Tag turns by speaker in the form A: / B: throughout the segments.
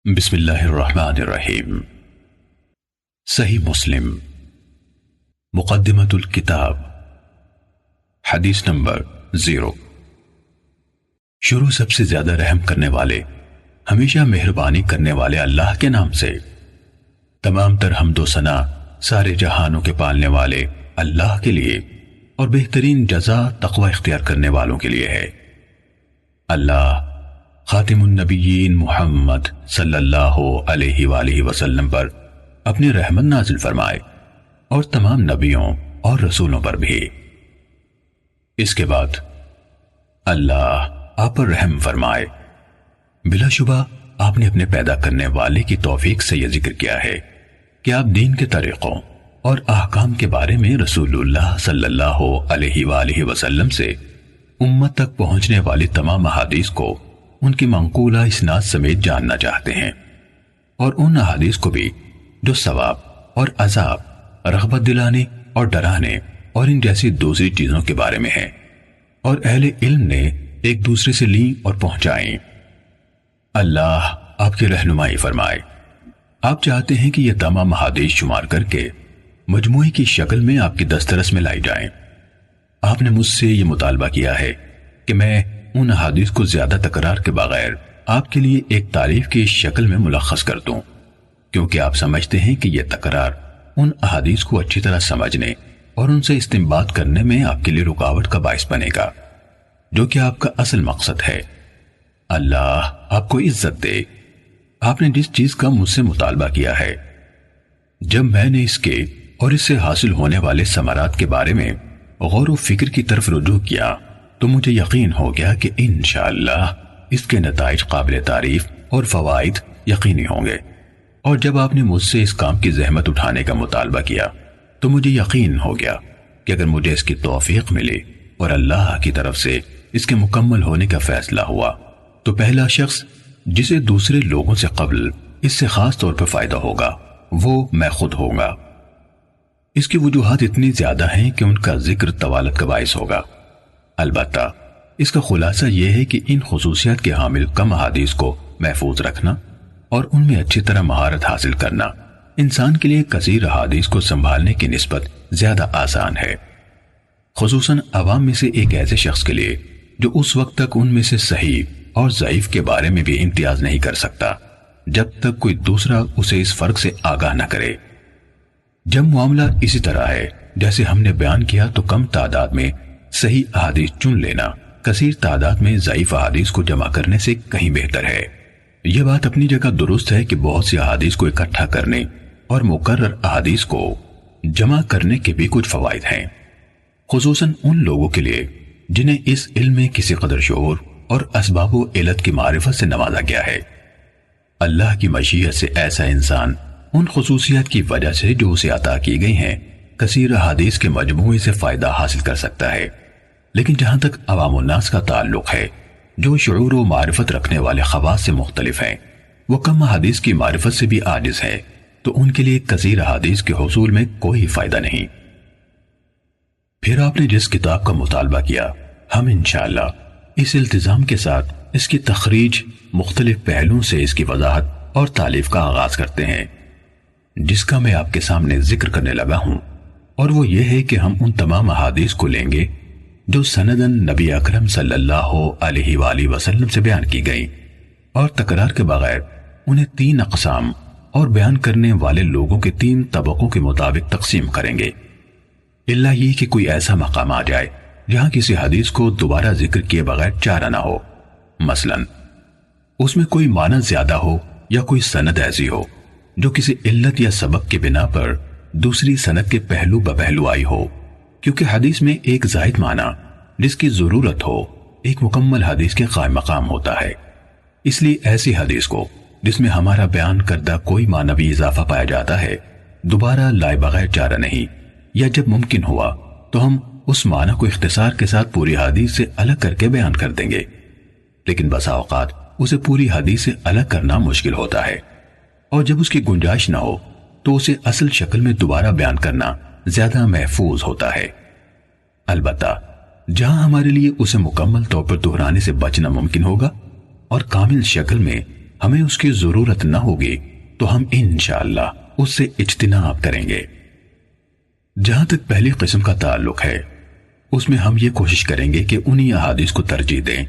A: بسم اللہ الرحمن الرحیم۔ صحیح مسلم مقدمۃ الکتاب، حدیث نمبر 0۔ شروع سب سے زیادہ رحم کرنے والے، ہمیشہ مہربانی کرنے والے اللہ کے نام سے۔ تمام تر حمد و ثنا سارے جہانوں کے پالنے والے اللہ کے لیے اور بہترین جزا تقوی اختیار کرنے والوں کے لیے ہے۔ اللہ خاتم النبیین محمد صلی اللہ علیہ وآلہ وسلم پر اپنی رحمت نازل فرمائے اور تمام نبیوں اور رسولوں پر بھی۔ اس کے بعد اللہ آپ پر رحم فرمائے۔ بلا شبہ آپ نے اپنے پیدا کرنے والے کی توفیق سے یہ ذکر کیا ہے کہ آپ دین کے طریقوں اور احکام کے بارے میں رسول اللہ صلی اللہ علیہ وآلہ وسلم سے امت تک پہنچنے والی تمام احادیث کو ان کی منقولہ اسناد سمیت جاننا چاہتے ہیں، اور ان احادیث کو بھی جو ثواب اور عذاب، رغبت دلانے اور ڈرانے اور ان جیسی دوسری چیزوں کے بارے میں ہیں، اور اہل علم نے ایک دوسرے سے لیں اور پہنچائیں۔ اللہ آپ کی رہنمائی فرمائے۔ آپ چاہتے ہیں کہ یہ تمام احادیث شمار کر کے مجموعی کی شکل میں آپ کی دسترس میں لائی جائیں۔ آپ نے مجھ سے یہ مطالبہ کیا ہے کہ میں ان احادیث کو زیادہ تکرار کے بغیر آپ کے لیے ایک تعریف کی شکل میں ملخص کر دوں، کیونکہ آپ سمجھتے ہیں کہ یہ تکرار ان احادیث کو اچھی طرح سمجھنے اور ان سے استنباط کرنے میں آپ کے لیے رکاوٹ کا باعث بنے گا، جو کہ آپ کا اصل مقصد ہے۔ اللہ آپ کو عزت دے۔ آپ نے جس چیز کا مجھ سے مطالبہ کیا ہے، جب میں نے اس کے اور اس سے حاصل ہونے والے ثمرات کے بارے میں غور و فکر کی طرف رجوع کیا تو مجھے یقین ہو گیا کہ انشاءاللہ اس کے نتائج قابل تعریف اور فوائد یقینی ہوں گے۔ اور جب آپ نے مجھ سے اس کام کی زحمت اٹھانے کا مطالبہ کیا تو مجھے یقین ہو گیا کہ اگر مجھے اس کی توفیق ملے اور اللہ کی طرف سے اس کے مکمل ہونے کا فیصلہ ہوا تو پہلا شخص جسے دوسرے لوگوں سے قبل اس سے خاص طور پر فائدہ ہوگا وہ میں خود ہوں گا۔ اس کی وجوہات اتنی زیادہ ہیں کہ ان کا ذکر طوالت کا باعث ہوگا۔ البتہ اس کا خلاصہ یہ ہے کہ ان خصوصیات کے حامل کم احادیث کو محفوظ رکھنا اور ان میں اچھی طرح مہارت حاصل کرنا انسان کے لیے کثیر احادیث کو سنبھالنے کی نسبت زیادہ آسان ہے، خصوصاً عوام میں سے ایک ایسے شخص کے لیے جو اس وقت تک ان میں سے صحیح اور ضعیف کے بارے میں بھی امتیاز نہیں کر سکتا جب تک کوئی دوسرا اسے اس فرق سے آگاہ نہ کرے۔ جب معاملہ اسی طرح ہے جیسے ہم نے بیان کیا تو کم تعداد میں صحیح احادیث چن لینا کثیر تعداد میں ضعیف احادیث کو جمع کرنے سے کہیں بہتر ہے۔ یہ بات اپنی جگہ درست ہے کہ بہت سی احادیث کو اکٹھا کرنے اور مقرر احادیث کو جمع کرنے کے بھی کچھ فوائد ہیں، خصوصاً ان لوگوں کے لیے جنہیں اس علم میں کسی قدر شعور اور اسباب و علت کی معرفت سے نوازا گیا ہے۔ اللہ کی مشیت سے ایسا انسان ان خصوصیات کی وجہ سے جو اسے عطا کی گئی ہیں کثیر احادیث کے مجموعے سے فائدہ حاصل کر سکتا ہے، لیکن جہاں تک عوام الناس کا تعلق ہے جو شعور و معرفت رکھنے والے خواص سے مختلف ہیں، وہ کم احادیث کی معرفت سے بھی عاجز ہیں، تو ان کے لیے کثیر احادیث کے حصول میں کوئی فائدہ نہیں۔ پھر آپ نے جس کتاب کا مطالبہ کیا، ہم انشاءاللہ اس التزام کے ساتھ اس کی تخریج مختلف پہلوؤں سے اس کی وضاحت اور تالیف کا آغاز کرتے ہیں، جس کا میں آپ کے سامنے ذکر کرنے لگا ہوں، اور وہ یہ ہے کہ ہم ان تمام احادیث کو لیں گے جو سندن نبی اکرم صلی اللہ علیہ وآلہ وسلم سے بیان کی گئیں، اور تکرار کے بغیر انہیں 3 اقسام اور بیان کرنے والے لوگوں کے 3 طبقوں کے مطابق تقسیم کریں گے، الا یہ کہ کوئی ایسا مقام آ جائے جہاں کسی حدیث کو دوبارہ ذکر کیے بغیر چارہ نہ ہو، مثلا اس میں کوئی معنی زیادہ ہو یا کوئی سند ایسی ہو جو کسی علت یا سبب کے بنا پر دوسری سند کے پہلو بپہلو آئی ہو، کیونکہ حدیث میں ایک زائد معنی جس کی ضرورت ہو ایک مکمل حدیث کے قائم مقام ہوتا ہے۔ اس لیے ایسی حدیث کو جس میں ہمارا بیان کردہ کوئی معنوی اضافہ پایا جاتا ہے دوبارہ لائے بغیر چارہ نہیں، یا جب ممکن ہوا تو ہم اس معنی کو اختصار کے ساتھ پوری حدیث سے الگ کر کے بیان کر دیں گے، لیکن بسا اوقات اسے پوری حدیث سے الگ کرنا مشکل ہوتا ہے، اور جب اس کی گنجائش نہ ہو تو اسے اصل شکل میں دوبارہ بیان کرنا زیادہ محفوظ ہوتا ہے۔ البتہ جہاں ہمارے لیے اسے مکمل طور پر دہرانے سے بچنا ممکن ہوگا اور کامل شکل میں ہمیں اس کی ضرورت نہ ہوگی تو ہم انشاءاللہ اس سے اجتناب کریں گے۔ جہاں تک پہلی قسم کا تعلق ہے، اس میں ہم یہ کوشش کریں گے کہ انہی احادیث کو ترجیح دیں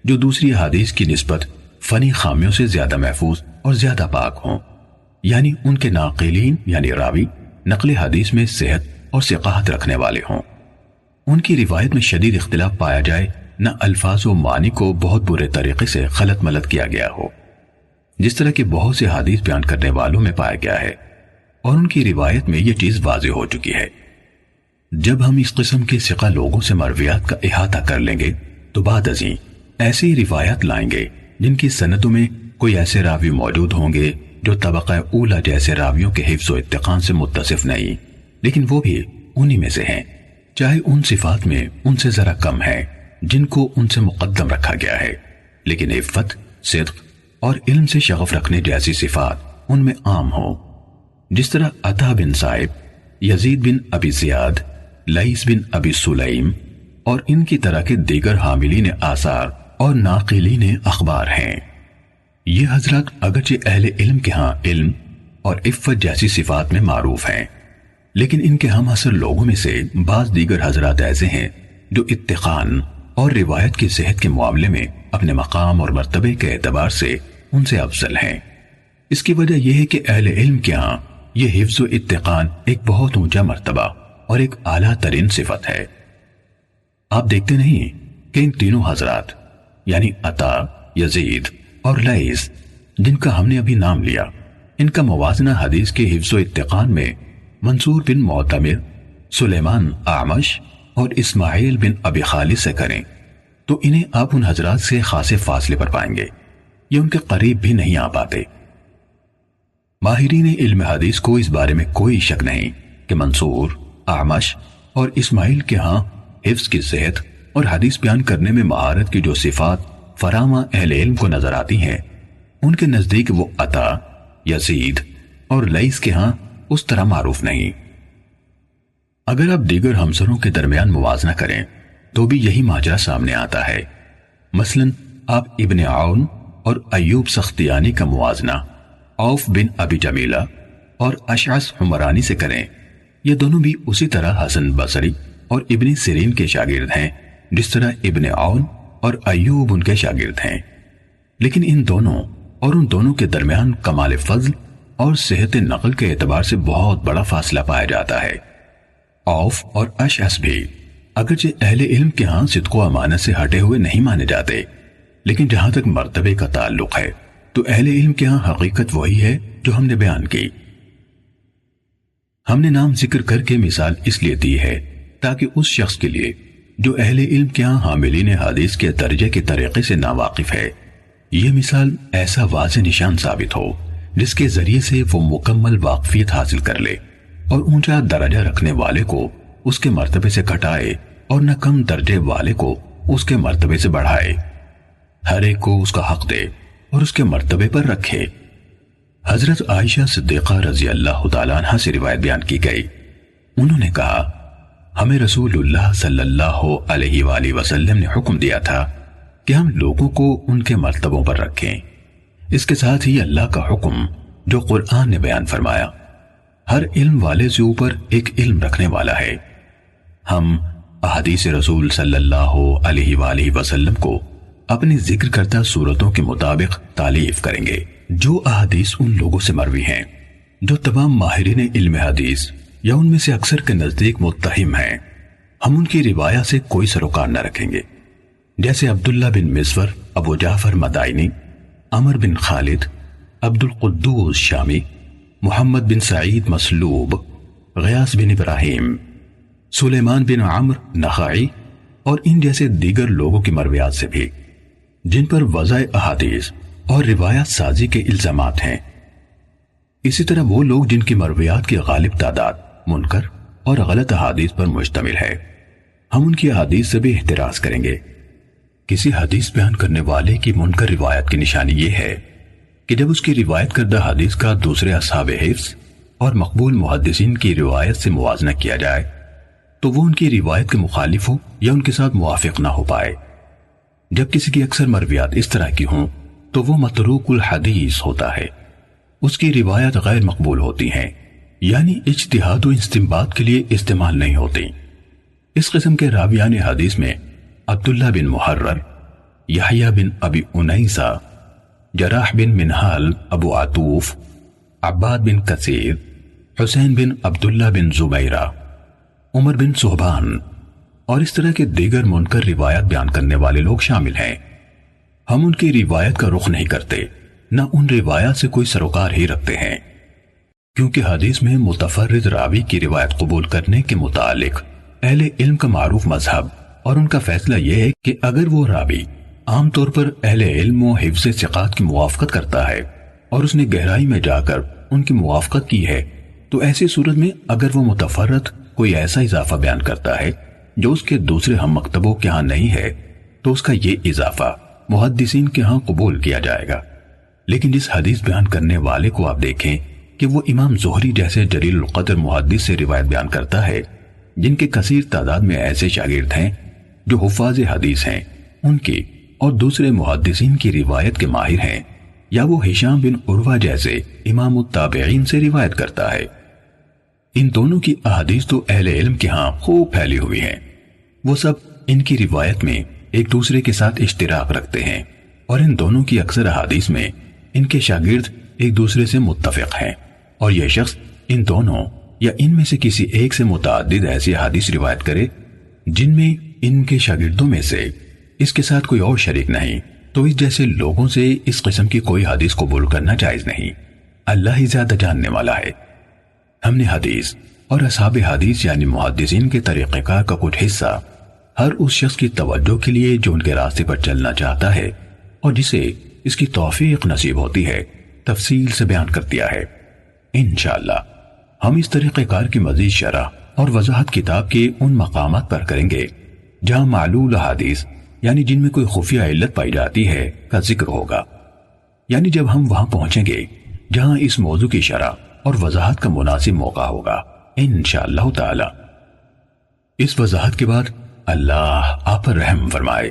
A: جو دوسری احادیث کی نسبت فنی خامیوں سے زیادہ محفوظ اور زیادہ پاک ہوں، یعنی ان کے ناقلین یعنی راوی نقل حدیث میں صحت اور ثقاہت رکھنے والے ہوں، ان کی روایت میں شدید اختلاف پایا جائے، نہ الفاظ و معنی کو بہت برے طریقے سے خلط ملط کیا گیا ہو جس طرح کے بہت سے حدیث بیان کرنے والوں میں پایا گیا ہے، اور ان کی روایت میں یہ چیز واضح ہو چکی ہے۔ جب ہم اس قسم کے ثقہ لوگوں سے مرویات کا احاطہ کر لیں گے تو بعد ازیں ایسی روایات لائیں گے جن کی سندوں میں کوئی ایسے راوی موجود ہوں گے جو طبقہ اولا جیسے راویوں کے حفظ و اتقان سے متصف نہیں، لیکن وہ بھی انہی میں سے ہیں، چاہے ان صفات میں ان سے ذرا کم ہے جن کو ان سے مقدم رکھا گیا ہے، لیکن عفت، صدق اور علم سے شغف رکھنے جیسی صفات ان میں عام ہوں، جس طرح عطا بن صائب، یزید بن ابی زیاد، لیث بن ابی سلیم اور ان کی طرح کے دیگر حاملین آثار اور ناقلین اخبار ہیں۔ یہ حضرات اگرچہ اہل علم کے ہاں علم اور عفت جیسی صفات میں معروف ہیں، لیکن ان کے ہم عصر لوگوں میں سے بعض دیگر حضرات ایسے ہیں جو اتقان اور روایت کی صحت کے معاملے میں اپنے مقام اور مرتبے کے اعتبار سے ان سے افضل ہیں۔ اس کی وجہ یہ ہے کہ اہل علم کے ہاں یہ حفظ و اتقان ایک بہت اونچا مرتبہ اور ایک اعلیٰ ترین صفت ہے۔ آپ دیکھتے نہیں کہ ان تینوں حضرات یعنی عطا، یزید اور لیث جن کا ہم نے ابھی نام لیا، ان کا موازنہ حدیث کے حفظ و اتقان میں منصور بن معتمر، سلیمان اعمش اور اسماعیل بن ابی خالد سے کریں تو انہیں آپ ان حضرات سے خاصے فاصلے پر پائیں گے، یہ ان کے قریب بھی نہیں آ پاتے۔ ماہرین علم حدیث کو اس بارے میں کوئی شک نہیں کہ منصور، اعمش اور اسماعیل کے ہاں حفظ کی صحت اور حدیث بیان کرنے میں مہارت کی جو صفات فراوان اہل علم کو نظر آتی ہیں، ان کے نزدیک وہ عطا، یزید اور لیث کے ہاں اس طرح معروف نہیں۔ اگر آپ دیگر ہمسروں کے درمیان موازنہ کریں تو بھی یہی ماجرا سامنے آتا ہے۔ مثلا آپ ابن عون اور ایوب سختیانی کا موازنہ عوف بن ابی جمیلہ اور اشعث حمرانی سے کریں، یہ دونوں بھی اسی طرح حسن بصری اور ابن سیرین کے شاگرد ہیں جس طرح ابن عون اور ایوب ان کے شاگرد ہیں، لیکن ان دونوں اور ان دونوں کے درمیان کمال فضل اور صحت نقل کے اعتبار سے بہت بڑا فاصلہ پایا جاتا ہے۔ عوف اور اشعث بھی اگرچہ اہل علم کے ہاں صدق و امانت سے ہٹے ہوئے نہیں مانے جاتے، لیکن جہاں تک مرتبے کا تعلق ہے تو اہل علم کے ہاں حقیقت وہی ہے جو ہم نے بیان کی۔ ہم نے نام ذکر کر کے مثال اس لیے دی ہے تاکہ اس شخص کے لیے جو اہل علم کے ہاں حاملین حدیث کے درجے کے طریقے سے ناواقف ہے، یہ مثال ایسا واضح نشان ثابت ہو جس کے ذریعے سے وہ مکمل واقفیت حاصل کر لے اور اونچا درجہ رکھنے والے کو اس کے مرتبے سے گھٹائے اور نہ کم درجے والے کو اس کے مرتبے سے بڑھائے، ہر ایک کو اس کا حق دے اور اس کے مرتبے پر رکھے۔ حضرت عائشہ صدیقہ رضی اللہ تعالیٰ عنہ سے روایت بیان کی گئی، انہوں نے کہا ہمیں رسول اللہ صلی اللہ علیہ وآلہ وسلم نے حکم دیا تھا کہ ہم لوگوں کو ان کے مرتبوں پر رکھیں۔ اس کے ساتھ ہی اللہ کا حکم جو قرآن نے بیان فرمایا، ہر علم والے سے اوپر ایک علم رکھنے والا ہے۔ ہم احادیث رسول صلی اللہ علیہ وآلہ وسلم کو اپنی ذکر کردہ صورتوں کے مطابق تالیف کریں گے جو احادیث ان لوگوں سے مروی ہیں جو تمام ماہرین علم حدیث یا ان میں سے اکثر کے نزدیک متہم ہیں۔ ہم ان کی روایت سے کوئی سروکار نہ رکھیں گے، جیسے عبداللہ بن مسور، ابو جعفر مدائنی، عمر بن خالد، عبد القدوس شامی، محمد بن سعید مسلوب، غیاث بن ابراہیم، سلیمان بن عمرو نخعی اور ان جیسے دیگر لوگوں کی مرویات سے بھی جن پر وضع احادیث اور روایات سازی کے الزامات ہیں۔ اسی طرح وہ لوگ جن کی مرویات کی غالب تعداد منکر اور غلط احادیث پر مشتمل ہے، ہم ان کی احادیث سے بھی احتراز کریں گے۔ کسی حدیث بیان کرنے والے کی منکر روایت کی نشانی یہ ہے کہ جب اس کی روایت کردہ حدیث کا دوسرے اصحاب حفظ اور مقبول محدثین کی روایت سے موازنہ کیا جائے تو وہ ان کی روایت کے مخالف ہو یا ان کے ساتھ موافق نہ ہو پائے۔ جب کسی کی اکثر مرویات اس طرح کی ہوں تو وہ متروک الحدیث ہوتا ہے، اس کی روایت غیر مقبول ہوتی ہیں، یعنی اجتہاد و استنباط کے لیے استعمال نہیں ہوتی۔ اس قسم کے راویان حدیث میں عبداللہ بن محرر، یحییٰ بن ابی انیسہ، جراح بن منہال ابو عطوف، عباد بن کثیر، حسین بن عبداللہ بن زبیرہ، عمر بن صہبان اور اس طرح کے دیگر منکر روایت بیان کرنے والے لوگ شامل ہیں۔ ہم ان کی روایت کا رخ نہیں کرتے، نہ ان روایات سے کوئی سروکار ہی رکھتے ہیں، کیونکہ حدیث میں متفرد راوی کی روایت قبول کرنے کے متعلق اہل علم کا معروف مذہب اور ان کا فیصلہ یہ ہے کہ اگر وہ راوی عام طور پر اہل علم و حفظ ثقات کی موافقت کرتا ہے اور اس نے گہرائی میں جا کر ان کی موافقت کی ہے، تو ایسی صورت میں اگر وہ متفرد کوئی ایسا اضافہ بیان کرتا ہے جو اس کے دوسرے ہم مکتبوں کے ہاں نہیں ہے، تو اس کا یہ اضافہ محدثین کے ہاں قبول کیا جائے گا۔ لیکن جس حدیث بیان کرنے والے کو آپ دیکھیں کہ وہ امام زہری جیسے جلیل القدر محدث سے روایت بیان کرتا ہے، جن کے کثیر تعداد میں ایسے شاگرد ہیں جو حفاظ حدیث ہیں، ان کی اور دوسرے محدثین کی روایت کے ماہر ہیں، یا وہ ہشام بن عروہ جیسے امام التابعین سے روایت کرتا ہے، ان دونوں کی احادیث تو اہل علم کے ہاں خوب پھیلی ہوئی ہیں، وہ سب ان کی روایت میں ایک دوسرے کے ساتھ اشتراک رکھتے ہیں، اور ان دونوں کی اکثر احادیث میں ان کے شاگرد ایک دوسرے سے متفق ہیں، اور یہ شخص ان دونوں یا ان میں سے کسی ایک سے متعدد ایسی احادیث روایت کرے جن میں ان کے شاگردوں میں سے اس کے ساتھ کوئی اور شریک نہیں، تو اس جیسے لوگوں سے اس قسم کی کوئی حدیث قبول کرنا جائز نہیں۔ اللہ ہی زیادہ جاننے والا ہے۔ ہم نے حدیث اور اصحاب حدیث یعنی محدثین کے طریقہ کار کا کچھ حصہ ہر اس شخص کی توجہ کے لیے جو ان کے راستے پر چلنا چاہتا ہے اور جسے اس کی توفیق نصیب ہوتی ہے تفصیل سے بیان کر دیا ہے۔ انشاءاللہ ہم اس طریقہ کار کی مزید شرح اور وضاحت کتاب کے ان مقامات پر کریں گے جہاں معلول حدیث یعنی جن میں کوئی خفیہ علت پائی جاتی ہے کا ذکر ہوگا، یعنی جب ہم وہاں پہنچیں گے جہاں اس موضوع کی شرح اور وضاحت کا مناسب موقع ہوگا انشاءاللہ تعالی۔ اس وضاحت کے بعد اللہ آپ پر رحم فرمائے۔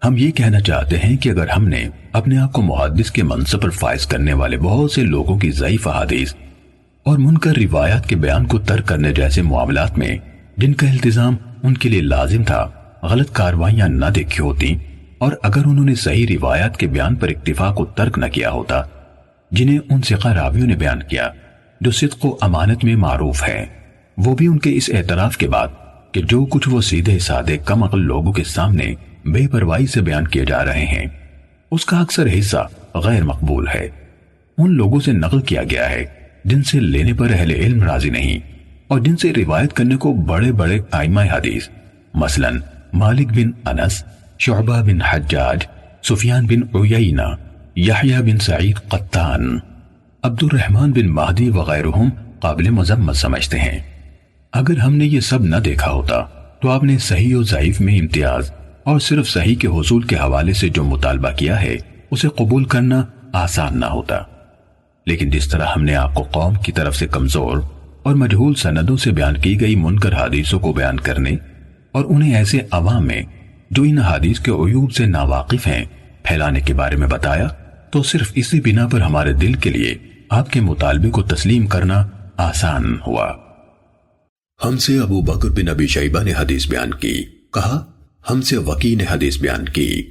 A: ہم یہ کہنا چاہتے ہیں کہ اگر ہم نے اپنے آپ کو محدث کے منصب پر فائز کرنے والے بہت سے لوگوں کی ضعیف احادیث اور منکر روایات کے بیان کو ترک کرنے جیسے معاملات میں جن کا التزام ان کے لیے لازم تھا غلط کاروائیاں نہ دیکھی ہوتی، اور اگر انہوں نے صحیح روایات کے بیان پر اکتفا کو ترک نہ کیا ہوتا جنہیں ان ثقہ راویوں نے بیان کیا جو صدق و امانت میں معروف ہے، وہ بھی ان کے اس اعتراف کے بعد کہ جو کچھ وہ سیدھے سادے کم عقل لوگوں کے سامنے بے پرواہی سے بیان کیے جا رہے ہیں اس کا اکثر حصہ غیر مقبول ہے، ان لوگوں سے نقل کیا گیا ہے جن سے لینے پر اہل علم راضی نہیں اور جن سے روایت کرنے کو بڑے بڑے ائمہ حدیث مثلا مالک بن انس، شعبہ بن حجاج، سفیان بن عیینہ، یحییٰ بن سعید قطان، عبد الرحمن بن مہدی وغیرہم قابل مذمت سمجھتے ہیں۔ اگر ہم نے یہ سب نہ دیکھا ہوتا تو آپ نے صحیح و ضعیف میں امتیاز اور صرف صحیح کے حصول کے حوالے سے جو مطالبہ کیا ہے اسے قبول کرنا آسان نہ ہوتا، لیکن جس طرح ہم نے آپ کو قوم کی طرف سے کمزور اور مجہول سندوں سے بیان کی گئی منکر حدیثوں کو بیان کرنے اور انہیں ایسے عوام میں جو ان حدیث کے عیوب سے ناواقف ہیں پھیلانے کے بارے میں بتایا، تو صرف اسی بنا پر ہمارے دل کے لیے آپ کے مطالبے کو تسلیم کرنا آسان ہوا۔ ہم سے ابو بکر بن ابی شیبہ نے حدیث بیان کی، کہا ہم سے وکی نے حدیث بیان کی۔